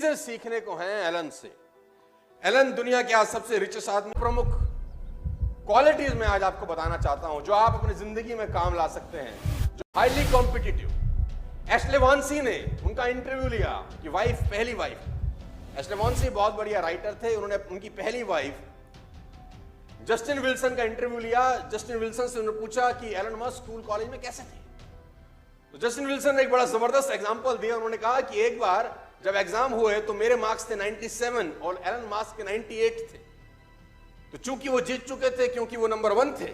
चीजें सीखने को हैं एलन से। एलन दुनिया के आज सबसे रिचेस्ट आदमी। प्रमुख क्वालिटीज मैं आज आपको बताना चाहता हूं जो आप अपनी जिंदगी में काम ला सकते हैं, जो हाईली कॉम्पिटिटिव। एशले वॉन्सी ने उनका इंटरव्यू लिया कि वाइफ, पहली वाइफ। एशले वॉन्सी बहुत बढ़िया राइटर थे, उन्होंने उनकी पहली वाइफ जस्टिन विल्सन का इंटरव्यू लिया। जस्टिन विल्सन से उन्होंने पूछा कि एलन मस्क स्कूल कॉलेज में कैसे थे। तो जस्टिन विल्सन ने एक बड़ा जबरदस्त एग्जांपल दिया। उन्होंने कहा कि एक बार जब एग्जाम हुए तो मेरे मार्क्स थे 97 और एलन मस्क के 98 थे। तो चूंकि वो जीत चुके थे, क्योंकि वो नंबर 1 थे,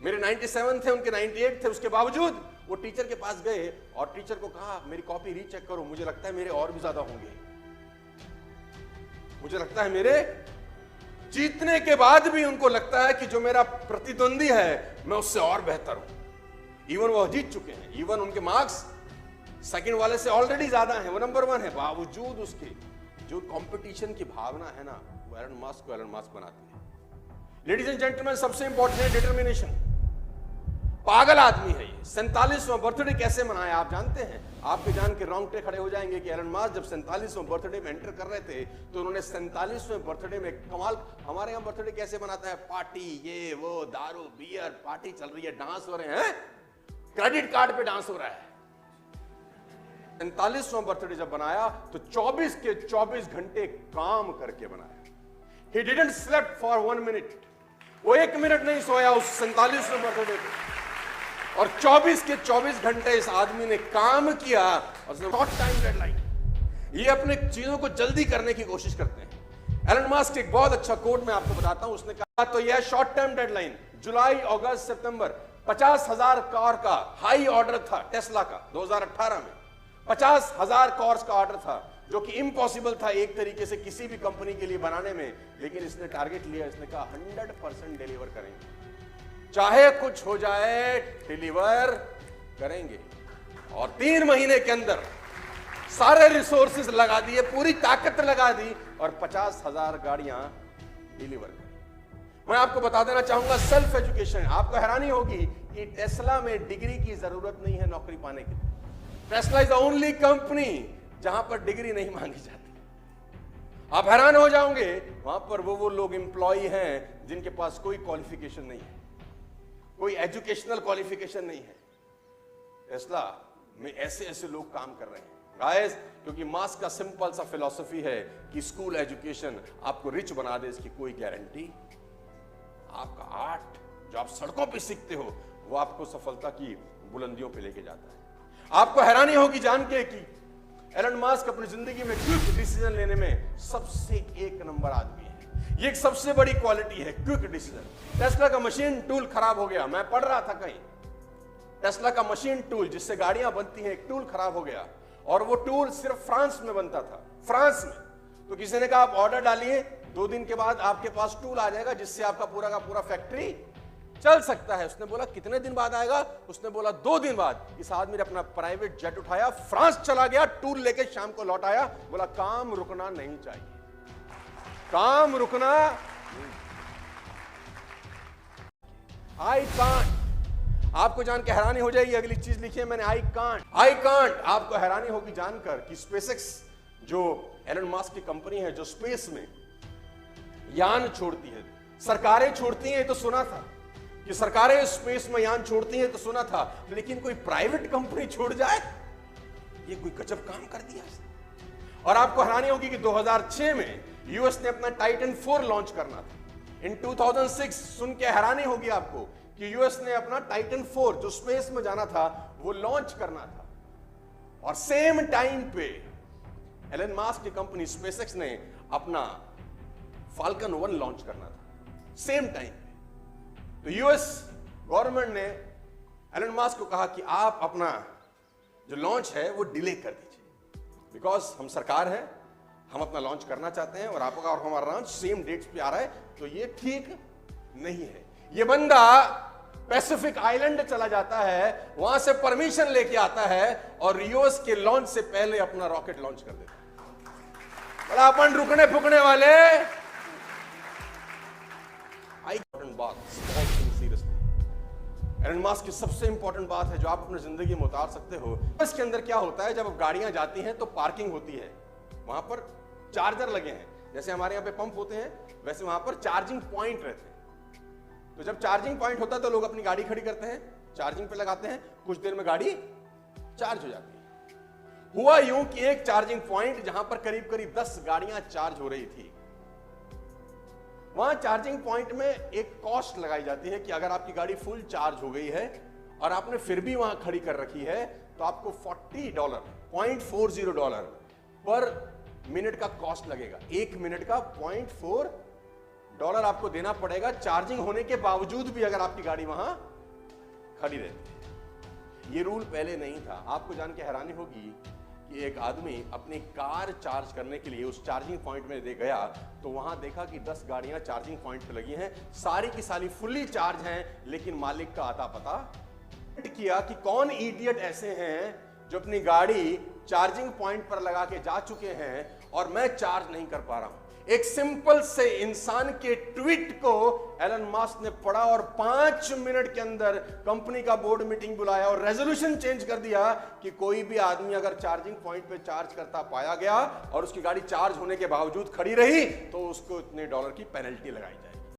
मेरे 97 थे, उनके 98 थे, उसके बावजूद वो टीचर के पास गए और टीचर को कहा मेरी कॉपी रीचेक करो, मुझे लगता है मेरे और भी ज्यादा होंगे, मुझे लगता है मेरे। जीतने के बाद भी उनको लगता है कि जो मेरा प्रतिद्वंदी है मैं उससे और बेहतर हूं। इवन वो जीत चुके हैं, इवन उनके मार्क्स सेकंड वाले से ऑलरेडी ज्यादा है, वो नंबर 1 है, बावजूद उसके जो कंपटीशन की भावना है ना, वो एलन मस्क को एलन मस्क बनाती है। लेडीज एंड जेंटलमैन, सबसे इंपॉर्टेंट है डिटर्मिनेशन। पागल आदमी है ये। 47वां बर्थडे कैसे मनाया आप जानते हैं? आपके जान के रोंगटे खड़े हो जाएंगे कि एलन मस्क जब 47वां बर्थडे में एंटर कर रहे थे तो उन्होंने 47वें बर्थडे में कमाल। हमारे यहां बर्थडे कैसे मनाता है? पार्टी, ये वो, दारू बियर, पार्टी चल रही है, डांस हो रहे हैं, क्रेडिट कार्ड पे डांस हो रहा है। 47वां बर्थडे जब बनाया तो 24 के 24 घंटे काम करके बनाया। He didn't slept for 1 minute। वो 1 मिनट नहीं सोया उस 47वें बर्थडे पे, और 24 के 24 घंटे इस आदमी ने काम किया। और शॉर्ट टाइम डेडलाइन, ये अपने चीजों को जल्दी करने की कोशिश करते हैं। एलन मस्क एक बहुत अच्छा कोट मैं आपको बताता हूं, उसने कहा तो यह शॉर्ट टाइम डेडलाइन जुलाई, अगस्त, सितंबर 50,000 कार का हाई ऑर्डर था टेस्ला का 2018 में। 50,000 कार्स का ऑर्डर था जो कि इम्पॉसिबल था एक तरीके से किसी भी कंपनी के लिए बनाने में, लेकिन इसने टारगेट लिया। इसने कहा 100% डिलीवर करेंगे, चाहे कुछ हो जाए डिलीवर करेंगे। और 3 महीने के अंदर सारे रिसोर्सेज लगा दिए, पूरी ताकत लगा दी और 50,000 गाड़ियां डिलीवर करी। मैं आपको बता देना चाहूंगा सेल्फ एजुकेशन। आपको हैरानी होगी कि टेस्ला में डिग्री की जरूरत नहीं है नौकरी पाने के लिए। Tesla is the only company जहां पर डिग्री नहीं मांगी जाती। आप हैरान हो जाओगे, वहां पर वो लोग एम्प्लॉय हैं जिनके पास कोई क्वालिफिकेशन नहीं है, कोई एजुकेशनल क्वालिफिकेशन नहीं है। टेस्ला में ऐसे ऐसे लोग काम कर रहे हैं गाइस, क्योंकि मस्क का सिंपल सा फिलॉसफी है कि स्कूल एजुकेशन आपको रिच बना दे, इसकी कोई गारंटी। आपका आर्ट जो आप सड़कों पे सीखते हो वो आपको सफलता की बुलंदियों पे लेके जाता है। आपको हैरानी होगी जान के कि एलन मस्क अपनी जिंदगी में क्विक डिसीजन लेने में सबसे 1 नंबर आदमी है। ये एक सबसे बड़ी क्वालिटी है, क्विक डिसीजन। टेस्ला का मशीन टूल खराब हो गया, मैं पढ़ रहा था कहीं, टेस्ला का मशीन टूल जिससे गाड़ियां बनती हैं, एक टूल खराब हो गया, और वो टूल सिर्फ फ्रांस में बनता था, फ्रांस में। तो किसी ने कहा आप ऑर्डर डालिए, 2 दिन के बाद आपके पास टूल आ जाएगा जिससे आपका पूरा का पूरा फैक्ट्री चल सकता है। उसने बोला कितने दिन बाद आएगा? उसने बोला 2 दिन बाद। इस आदमी ने अपना प्राइवेट जेट उठाया, फ्रांस चला गया, टूल लेके शाम को लौट आया, बोला काम रुकना नहीं चाहिए, काम रुकना। I can't. आपको जान के हैरानी हो जाएगी, अगली चीज लिखिए मैंने, आई कांट। I can't. आपको हैरानी होगी जानकर कि स्पेसएक्स जो एलन मस्क की कंपनी है, जो स्पेस में यान छोड़ती है, सरकारें छोड़ती हैं तो सुना था कि सरकारें स्पेस में यान छोड़ती हैं तो सुना था, लेकिन कोई प्राइवेट कंपनी छोड़ जाए, ये कोई गजब काम कर दिया। और आपको हैरानी होगी कि 2006 में यूएस ने अपना टाइटन 4 लॉन्च करना था। इन 2006 सुन के हैरानी होगी आपको कि यूएस ने अपना टाइटन 4 जो स्पेस में जाना था वो लॉन्च करना था, और सेम टाइम पे एलन मस्क की कंपनी स्पेसएक्स ने अपना फाल्कन 1 लॉन्च करना था, सेम टाइम। तो यूएस गवर्नमेंट ने एलन मस्क को कहा कि आप अपना जो लॉन्च है वो डिले कर दीजिए, बिकॉज हम सरकार हैं, हम अपना लॉन्च करना चाहते हैं और आपका और हमारा लॉन्च सेम डेट्स पे आ रहा है, तो ये ठीक नहीं है। ये बंदा पैसिफिक आइलैंड चला जाता है, वहां से परमिशन लेके आता है और यूएस के लॉन्च से पहले अपना रॉकेट लॉन्च कर देता है। बड़ा अपन रुकने फुकने वाले। एलन मस्क की सबसे इंपॉर्टेंट बात है जो आप अपनी जिंदगी में उतार सकते हो। इसके अंदर क्या होता है, जब गाड़ियां जाती हैं तो पार्किंग होती है, वहां पर चार्जर लगे हैं, जैसे हमारे यहाँ पे पंप होते हैं वैसे वहां पर चार्जिंग पॉइंट रहते हैं। तो जब चार्जिंग पॉइंट होता है तो लोग अपनी गाड़ी खड़ी करते हैं, चार्जिंग पे लगाते हैं, कुछ देर में गाड़ी चार्ज हो जाती है। हुआ यूं कि एक चार्जिंग पॉइंट जहां पर करीब करीब 10 गाड़ियां चार्ज हो रही थी, वहां चार्जिंग पॉइंट में एक कॉस्ट लगाई जाती है कि अगर आपकी गाड़ी फुल चार्ज हो गई है और आपने फिर भी वहां खड़ी कर रखी है तो आपको $40 $0.40 पर मिनट का कॉस्ट लगेगा। 1 मिनट का $0.4 आपको देना पड़ेगा, चार्जिंग होने के बावजूद भी अगर आपकी गाड़ी वहां खड़ी रहती है। ये रूल पहले नहीं था। आपको जान के हैरानी होगी कि एक आदमी अपनी कार चार्ज करने के लिए उस चार्जिंग पॉइंट में दे गया तो वहां देखा कि 10 गाड़ियां चार्जिंग पॉइंट पे लगी हैं, सारी की सारी फुल्ली चार्ज हैं, लेकिन मालिक का आता पता किया कि कौन इडियट ऐसे हैं जो अपनी गाड़ी चार्जिंग पॉइंट पर लगा के जा चुके हैं और मैं चार्ज नहीं कर पा रहा हूं। एक सिंपल से इंसान के ट्वीट को एलन मस्क ने पढ़ा और 5 मिनट के अंदर कंपनी का बोर्ड मीटिंग बुलाया और रेजोल्यूशन चेंज कर दिया कि कोई भी आदमी अगर चार्जिंग पॉइंट पे चार्ज करता पाया गया और उसकी गाड़ी चार्ज होने के बावजूद खड़ी रही तो उसको इतने $1 की पेनल्टी लगाई जाए।